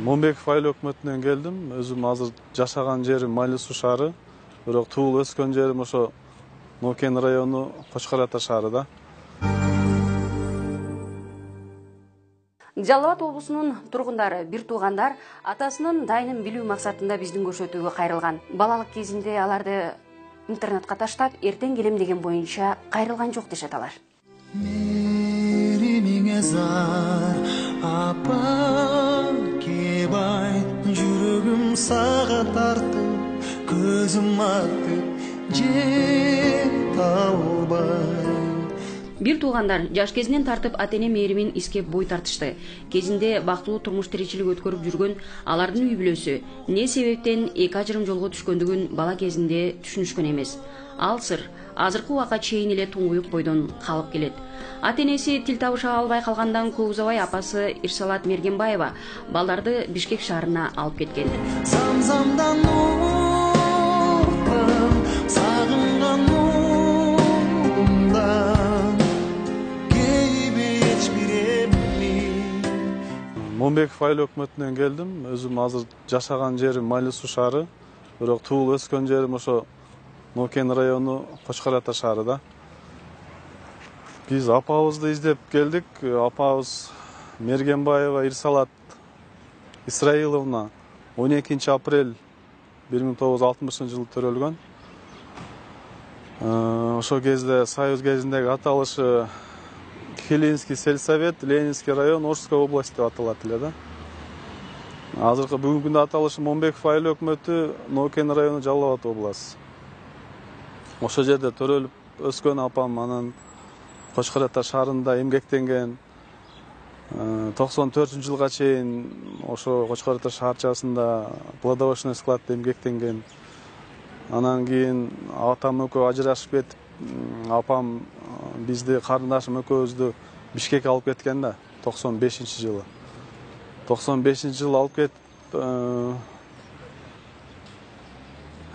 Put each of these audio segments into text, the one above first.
Момбеков айыл өкмөтүнөн келдим. Өзүм азыр жашаган жерим Майли Суу шаары. Бирок туулуп өскөн жерим ошо Нокен району Кочкор Ата шаарыда. Жалал Абад облусунун тургундары, бир туугандар атасынын дайынын билүү максатында биздин көрсөтүүгө кайрылган. Балалык кезинде аларды интернетке таштап, эртең келем деген боюнча кайрылган жок дешет алар. Меримиңе зар, апа кебай, жүрөгүм сага тартып, көзүм артып, жете албай. Бир туугандар жаш кезинен тартып ата-эне мээримин искеп бой тартышты. Кезинде бактылуу турмуш тиричилик өткөрүп жүргөн алардын үй бүлөсү эмне себептен эки ажырым жолго түшкөндүгүн бала кезинде түшүнүшкөн эмес. Ал сыр азыркы убакка чейин эле туңгуюк бойдон калып келет. Ата-энеси тил табыша албай калгандан көп узабай апасы Ирсалат Мергенбаева балдарды Бишкек шаарына алып кеткен. Замзамдан уктум, сагынган улумдан, кейбеч биремми. Момбеков айыл өкмөтүнөн келдим. Өзүм азыр жашаган жерим Майли Суу шаары. Бирок туулуп өскөн жерим ошо Нокен району Кочкор Ата шаарыда. Биз апабызды издеп келдик. Апабыз Мергенбаева Ирсалат Исраиловна 12 апрель 1960 жылы төрөлгөн. Ошол кезде Союз кезиндеги аталышы Хелинский сельсовет, Ленинский район, Орская область деп аталат эле да. Азыркы бүгүнкү күндө аталышы Момбеков айыл өкмөтү Нокен району Жалал Абад областы. Ошол жерде төрөлүп өскөн апам анан Кочкор Ата шаарында эмгектенген. 94 жылга чейин ошо Кочкор Ата шаарчасында плодовочный складда эмгектенген. Анан кийин атам экөө ажырашып кетип, апам бизди карындашым экөөбүздү Бишкекке алып кеткен да 95-жылы. 95-жылы алып кетип,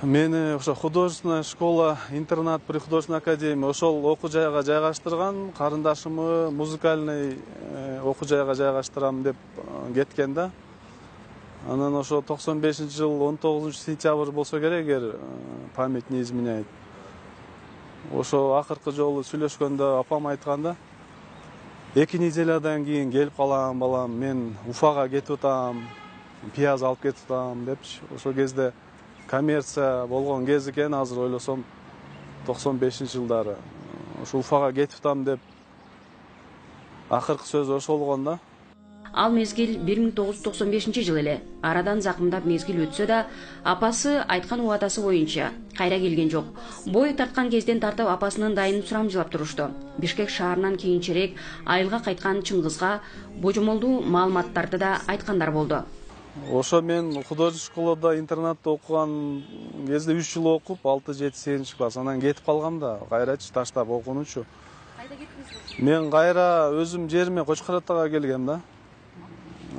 мени ошо художественная школа, интернат при художественной академия ошол окуу жайга жайгаштырган, карындашымы музыкальный окуу жайга жайгаштырам деп кеткен да. Анан ошо 95-жыл 19 сентябрь болсо керек, эгер память не изменяет. Ошо акыркы жолу сүйлөшкөндө апам айтканда, 2 неделядан кийин келип калам балам, мен Уфага кетип атам, пияз алып кетип атам депчи. Ошол кезде коммерция болгон кез экен, азыр ойлосом 95-жылдары. Ошо Уфага кетип атам деп акыркы сөзү ошол болгон да. Ал мезгил 1995 эле. Арадан закымдап мезгил өтсө да, апасы айткан убадасы боюнча кайра келген жок. Бой тарткан кезден тартып апасынын дайынын сурамжылап турушту. Бишкек шаарынан кийинчерээк айылга кайткан Чыңгызга божомолдуу маалыматтарды да айткандар болду. Ошо мен художественный школада, интернатта окуган кезде 3 жыл окуп, 6-7-8 класс. Анан кетип калгам да, кайрачы таштап окуунучу. Кайда кеттиңиз? Мен кайра өзүм жериме Кочкор Атага келгем да.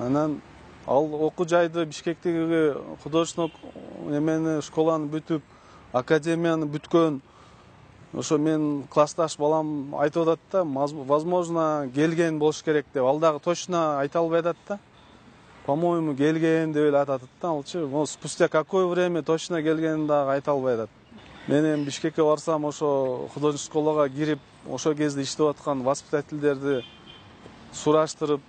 Анан ал окуу жайды Бишкектеги художественный эмени школаны бүтүп, академияны бүткөн. Ошо мен классташ балам айтып атат да, возможно, келген болуш керек деп. Ал дагы точно айта албай атат да. По-моему, келген деп эле атат да, алчы. Спустя какое время точно келгенин дагы айта албай атат. Мен эми Бишкекке барсам, ошо художественный школага кирип, ошол кезде иштеп аткан воспитательдерди сураштырып,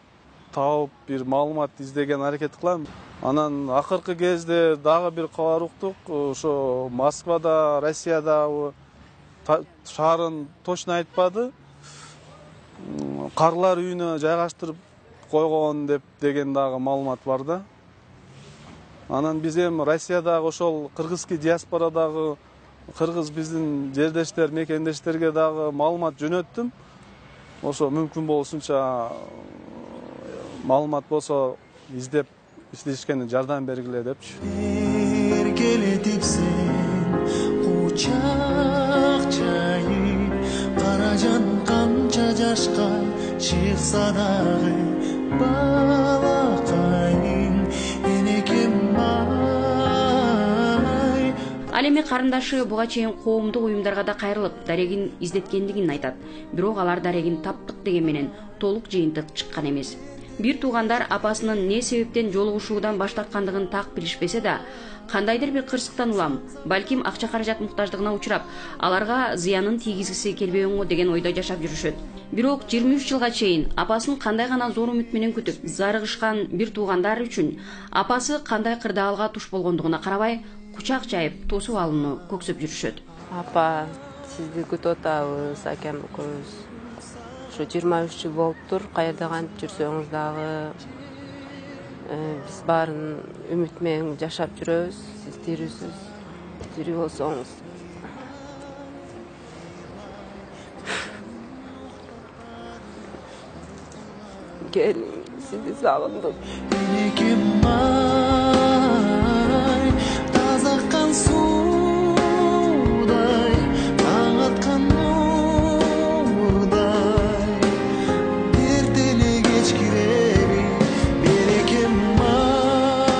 тауып, бир маалымат издеген аракет кылам. Анан акыркы кезде дагы бир кабар уктук. Ошо Москвада, Россияда шаарын точно айтпады. Карлар үйүнө жайгаштырып койгон деп деген дагы маалымат бар да. Анан биз эми Россиядагы ошол кыргызский диаспорадагы кыргыз биздин жердештер, мекендештерге дагы маалымат жөнөттүм. Ошо мүмкүн болушунча маалымат болсо издеп иштешкене жардам бергиле депчи. Келетипсиң кучак чайып, каражан канча жашка чыкса дагы балакайың энекем ай. Ал эми карындашы буга чейин коомдук уюмдарга да кайрылып, дарегин издеткендигин айтат. Бирок алар дарегин таптык деген менен толук жыйынтык чыккан эмес. Бир туугандар апасынын не себептен жолугушуудан баш тарткандыгын так билишпесе да, кандайдыр бир кырсыктан улам, балким акча каражат муктаждыгына учурап, аларга зыянын тийгизгиси келбегенго деген ойдо жашап жүрүшөт. Бирок 23 жылга чейин апасын кандай гана зор үмүт менен күтүп, зарыгышкан бир туугандар үчүн апасы кандай кырдаалга туш болгондугуна карабай, кучак жайып, тосуп алууну көксөп жүрүшөт. Апа, сизди күтүп атабыз, акем экөөбүз. Ушу 23 жыл болуптур, каерде кантип жүрсөңүз дагы биз баарын үмүт менен жашап жүрөбүз. Сиз тирүүсүз, тирүү болсоңуз. Келиң, сизди сагындым. Энекем ай, таза аккан суудай, таң аткан нурдай, эртеле кеч киреби, берекем ай.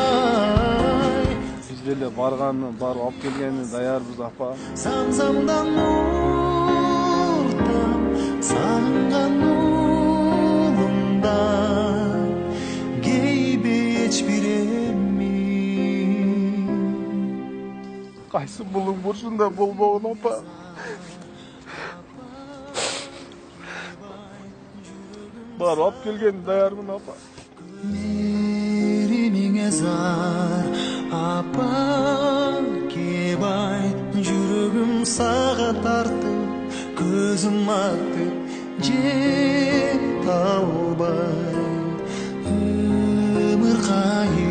Биз деле барганын барып алып келгени даярбыз апа. Самсамдан нуртам, сагынган улумдан, кейбеч биремми. Кайсы булуң бурчунда болбогон апа. Барып алып келгени даярмын апа. Меримиңе зар, апа, кебай, жүрөгүм сага тартып, көзүм актып, жете албай, өмүр кайы